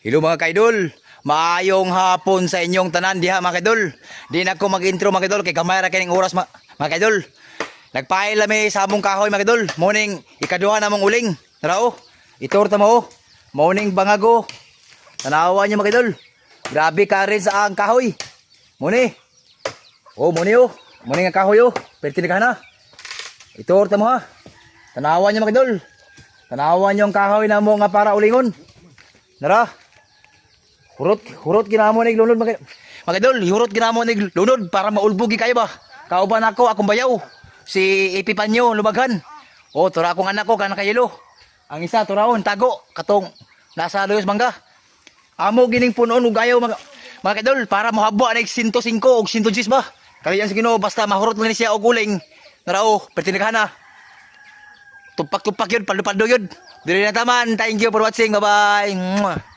Hello mga kaidol, maayong hapon sa inyong tanan diha mga kaidol. Di na ko mag-intro mga kaidol kay gamay ra kining oras mga kaidol. Nagpail lami sa among kahoy mga kaidol. Morning ikaduha na mong uling. Tara oh. Itur ta mo. Morning bangago. Tanawa niyo mga kaidol. Grabe ka rin sa ang kahoy. Muni. Oh, muni oh. Muni nga kahoy oh. Perti ka na. Itur ta mo ha. Tanawa niyo mga kaidol. Tanawa niyo ang kahoy na mo nga para ulingon. Nara. Hurot ginamo nig lunod mga idol, hurot ginamo nig lunod para maulbugi kayo ba. Kauban ako akong bayaw. Si Ipipanyo lumaghan. Oh, tura akong anak ko kana kayelo. Ang isa turaon tago katong nasa Luyos Mangga. Amo gining punon ug gayaw mga idol para mohabwa nig 105 ug 110 ba. Kaliyan sa Ginoo basta mahurot man siya og uling. Narao, pertinighan na. Tupak-tupak yun, paldo-paldo yun. Dili na taman. Thank you for watching. Bye-bye.